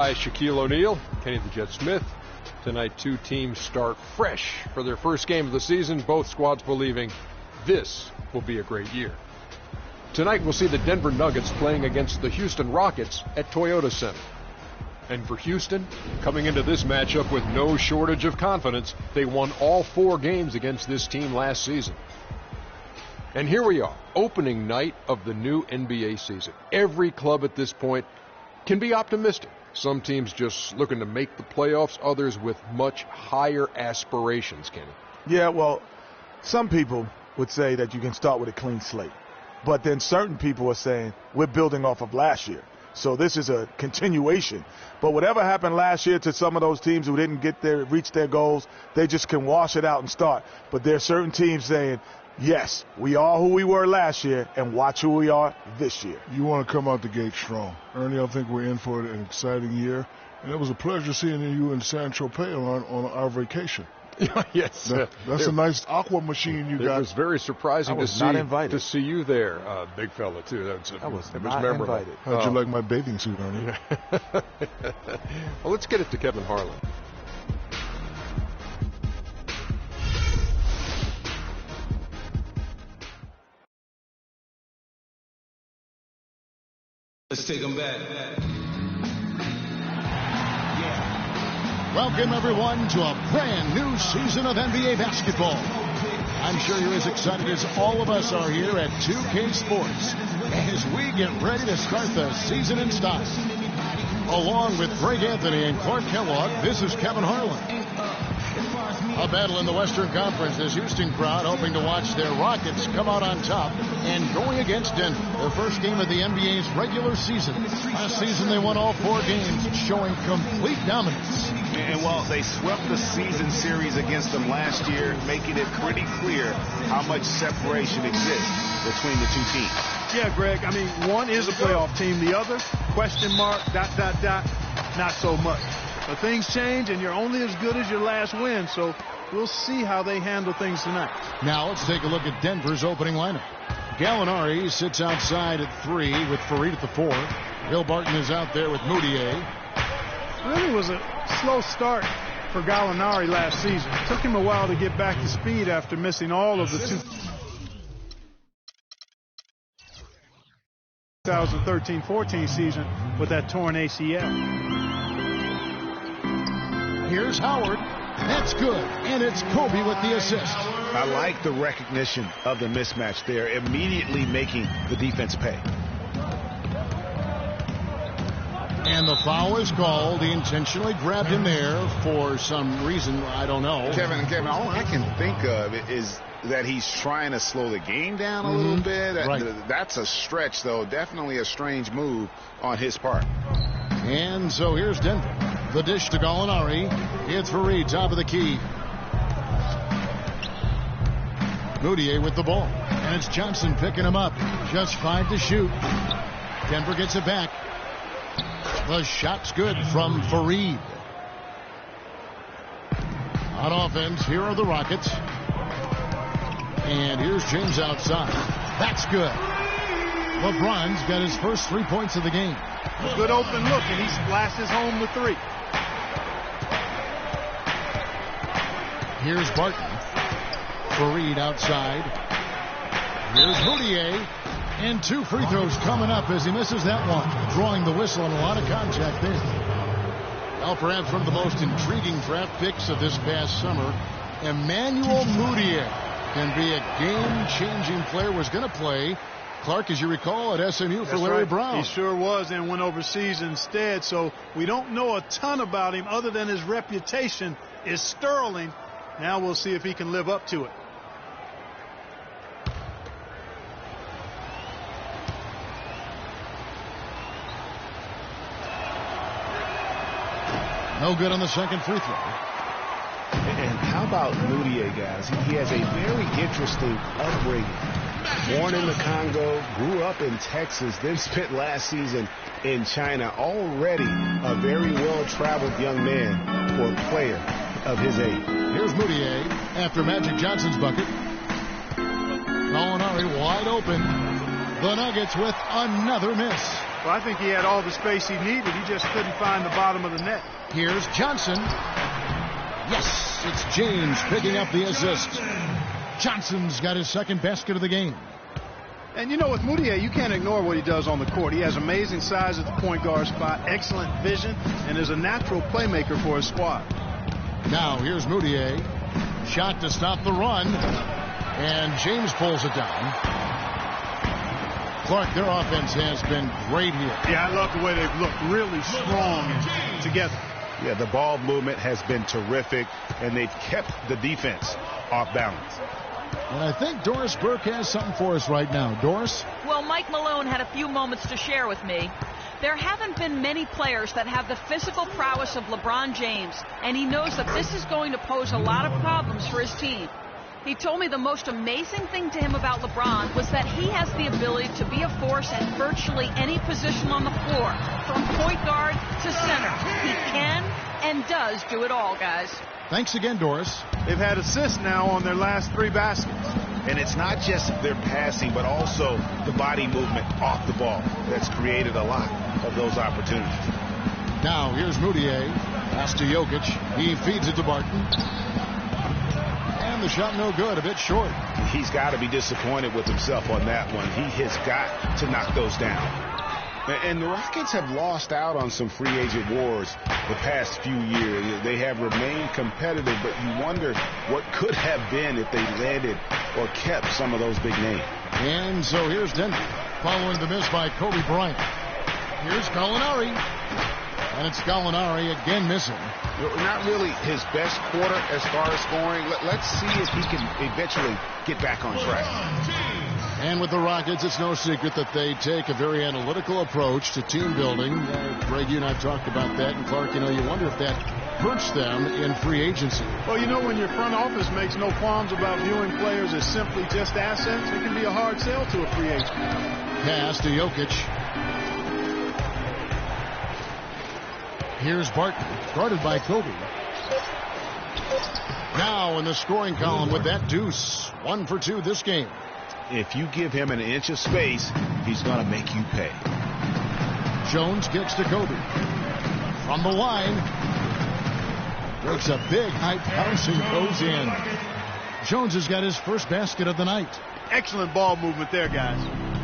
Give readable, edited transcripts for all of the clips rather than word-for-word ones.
Hi, Shaquille O'Neal, Kenny the Jet Smith. Tonight, two teams start fresh for their first game of the season. Both squads believing this will be a great year. Tonight, we'll see the Denver Nuggets playing against the Houston Rockets at Toyota Center. And for Houston, coming into this matchup with no shortage of confidence, they won all 4 games against this team last season. And here we are, opening night of the new NBA season. Every club at this point can be optimistic. Some teams just looking to make the playoffs, others with much higher aspirations, Kenny. Yeah, well, some people would say that you can start with a clean slate. But then certain people are saying we're building off of last year. So this is a continuation. But whatever happened last year to some of those teams who didn't reach their goals, they just can wash it out and start. But there are certain teams saying, yes, we are who we were last year, and watch who we are this year. You want to come out the gate strong. Ernie, I think we're in for an exciting year. And it was a pleasure seeing you in San Tropez on our vacation. Yes. That's a nice aqua machine you got. It was very surprising to see you there, big fella, too. I was memorable. invited. How'd you like my bathing suit, Ernie? Well, let's get it to Kevin Harlan. Let's take them back. Welcome, everyone, to a brand new season of NBA basketball. I'm sure you're as excited as all of us are here at 2K Sports as we get ready to start the season in style. Along with Greg Anthony and Clark Kellogg, this is Kevin Harlan. A battle in the Western Conference, this Houston crowd hoping to watch their Rockets come out on top and going against Denver, the first game of the NBA's regular season. Last season they won all 4 games, showing complete dominance. And while they swept the season series against them last year, making it pretty clear how much separation exists between the two teams. Yeah, Greg, I mean, one is a playoff team. The other, question mark, ... not so much. But things change, and you're only as good as your last win, so we'll see how they handle things tonight. Now let's take a look at Denver's opening lineup. Gallinari sits outside at 3 with Fareed at the 4. Bill Barton is out there with Moutier. Really was a slow start for Gallinari last season. It took him a while to get back to speed after missing all of the 2013-14 season with that torn ACL. Here's Howard. That's good. And it's Kobe with the assist. I like the recognition of the mismatch there, immediately making the defense pay. And the foul is called. He intentionally grabbed him there for some reason. I don't know. Kevin, all I can think of is that he's trying to slow the game down a little bit. Right. That's a stretch, though. Definitely a strange move on his part. And so here's Denver. The dish to Gallinari. It's Fareed, top of the key. Moutier with the ball. And it's Johnson picking him up. Just 5 to shoot. Denver gets it back. The shot's good from Fareed. On offense, here are the Rockets. And here's James outside. That's good. LeBron's got his first 3 points of the game. A good open look, and he splashes home the 3. Here's Barton. Fareed outside. Here's Moutier. And 2 free throws coming up as he misses that one. Drawing the whistle and a lot of contact there. Well, perhaps one of the most intriguing draft picks of this past summer, Emmanuel Moutier, can be a game-changing player. Was going to play, Clark, as you recall, at SMU for Larry Brown. He sure was, and went overseas instead. So we don't know a ton about him other than his reputation is sterling. Now we'll see if he can live up to it. No good on the second free throw. And how about Moutier, guys? He has a very interesting upbringing. Born in the Congo, grew up in Texas, then spent last season in China. Already a very well-traveled young man for a player of his age. Here's Moutier after Magic Johnson's bucket. Gallinari wide open. The Nuggets with another miss. Well, I think he had all the space he needed. He just couldn't find the bottom of the net. Here's Johnson. Yes, it's James picking up the assist. Johnson's got his second basket of the game. And you know, with Moutier, you can't ignore what he does on the court. He has amazing size at the point guard spot, excellent vision, and is a natural playmaker for his squad. Now here's Moutier. Shot to stop the run. And James pulls it down. Clark, their offense has been great here. Yeah, I love the way they've looked really strong and together. Yeah, the ball movement has been terrific, and they've kept the defense off balance. And I think Doris Burke has something for us right now. Doris? Well, Mike Malone had a few moments to share with me. There haven't been many players that have the physical prowess of LeBron James, and he knows that this is going to pose a lot of problems for his team. He told me the most amazing thing to him about LeBron was that he has the ability to be a force at virtually any position on the floor, from point guard to center. He can and does do it all, guys. Thanks again, Doris. They've had assists now on their last 3 baskets. And it's not just their passing, but also the body movement off the ball that's created a lot of those opportunities. Now here's Moutier. Pass to Jokic. He feeds it to Barton. And the shot no good, a bit short. He's got to be disappointed with himself on that one. He has got to knock those down. And the Rockets have lost out on some free agent wars the past few years. They have remained competitive, but you wonder what could have been if they landed or kept some of those big names. And so here's Denver, following the miss by Kobe Bryant. Here's Gallinari. And it's Gallinari again missing. Not really his best quarter as far as scoring. Let's see if he can eventually get back on track. And with the Rockets, it's no secret that they take a very analytical approach to team building. Greg, you and I talked about that. And Clark, you wonder if that hurts them in free agency. Well, when your front office makes no qualms about viewing players as simply just assets, it can be a hard sell to a free agent. Pass to Jokic. Here's Barton, guarded by Kobe. Now in the scoring column with that deuce. 1 for 2 this game. If you give him an inch of space, he's going to make you pay. Jones gets to Kobe. From the line. Breaks a big high bounce and goes in. Jones has got his first basket of the night. Excellent ball movement there, guys.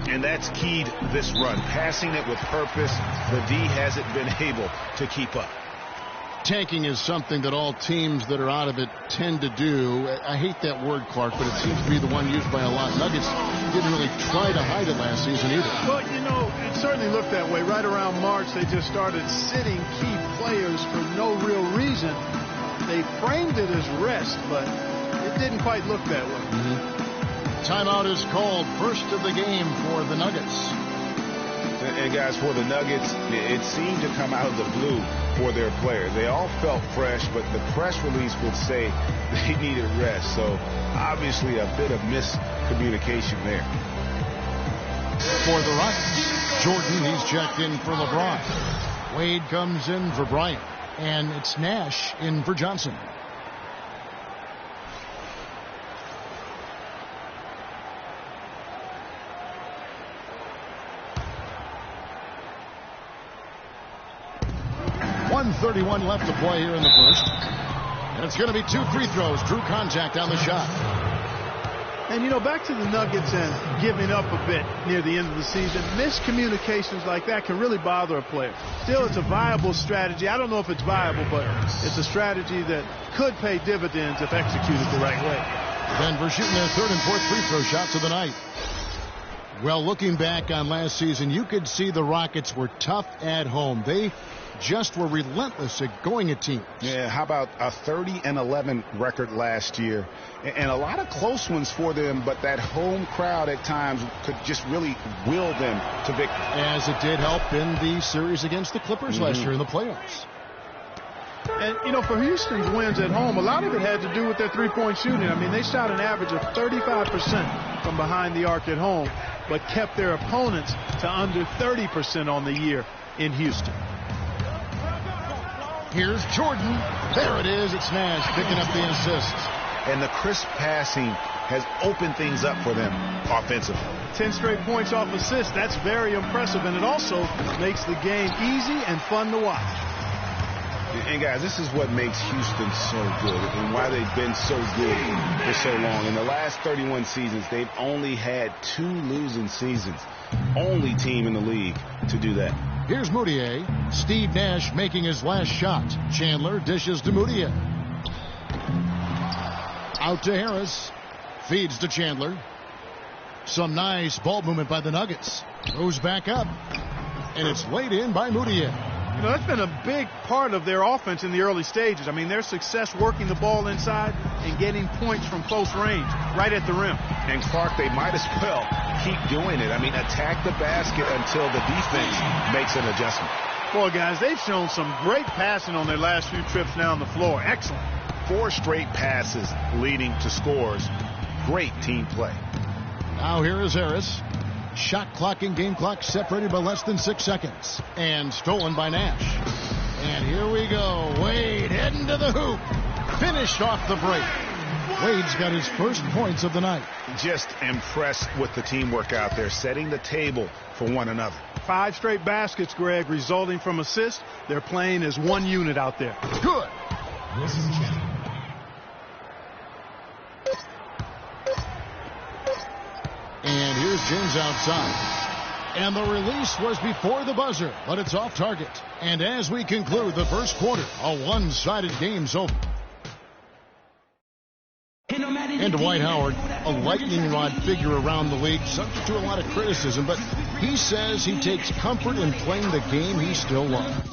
And that's keyed this run. Passing it with purpose. The D hasn't been able to keep up. Tanking is something that all teams that are out of it tend to do. I hate that word, Clark, but it seems to be the one used by a lot. Nuggets didn't really try to hide it last season either. Well, it certainly looked that way. Right around March, they just started sitting key players for no real reason. They framed it as rest, but it didn't quite look that way. Timeout is called, first of the game for the Nuggets. And guys, for the Nuggets, it seemed to come out of the blue for their players. They all felt fresh, but the press release would say they needed rest. So obviously a bit of miscommunication there. For the Rockets, Jordan, he's checked in for LeBron. Wade comes in for Bryant. And it's Nash in for Johnson. .131 left to play here in the first. And it's going to be 2 free throws. Drew contact on the shot. And, back to the Nuggets and giving up a bit near the end of the season. Miscommunications like that can really bother a player. Still, it's a viable strategy. I don't know if it's viable, but it's a strategy that could pay dividends if executed the right way. Denver shooting their 3rd and 4th free throw shots of the night. Well, looking back on last season, you could see the Rockets were tough at home. They just were relentless at going at teams. Yeah, how about a 30-11 record last year? And a lot of close ones for them, but that home crowd at times could just really will them to victory. As it did help in the series against the Clippers last year in the playoffs. And, for Houston's wins at home, a lot of it had to do with their three-point shooting. I mean, they shot an average of 35% from behind the arc at home, but kept their opponents to under 30% on the year in Houston. Here's Jordan. There it is. It's Nash picking up the assist. And the crisp passing has opened things up for them offensively. 10 straight points off assists. That's very impressive, and it also makes the game easy and fun to watch. And guys, this is what makes Houston so good and why they've been so good for so long. In the last 31 seasons, they've only had 2 losing seasons. Only team in the league to do that. Here's Moutier. Steve Nash making his last shot. Chandler dishes to Moutier. Out to Harris. Feeds to Chandler. Some nice ball movement by the Nuggets. Goes back up. And it's laid in by Moutier. You know, that's been a big part of their offense in the early stages. I mean, their success working the ball inside and getting points from close range, right at the rim. And Clark, they might as well keep doing it. I mean, attack the basket until the defense makes an adjustment. Boy, guys, they've shown some great passing on their last few trips down the floor. Excellent. 4 straight passes leading to scores. Great team play. Now here is Harris. Shot clock and game clock separated by less than 6 seconds. And stolen by Nash. And here we go. Wade heading to the hoop. Finished off the break. Wade's got his first points of the night. Just impressed with the teamwork out there, setting the table for one another. 5 straight baskets, Greg, resulting from assists. They're playing as one unit out there. Good. And here's James outside. And the release was before the buzzer, but it's off target. And as we conclude the first quarter, a one-sided game's over. And Dwight Howard, a lightning rod figure around the league, subject to a lot of criticism, but he says he takes comfort in playing the game he still loves.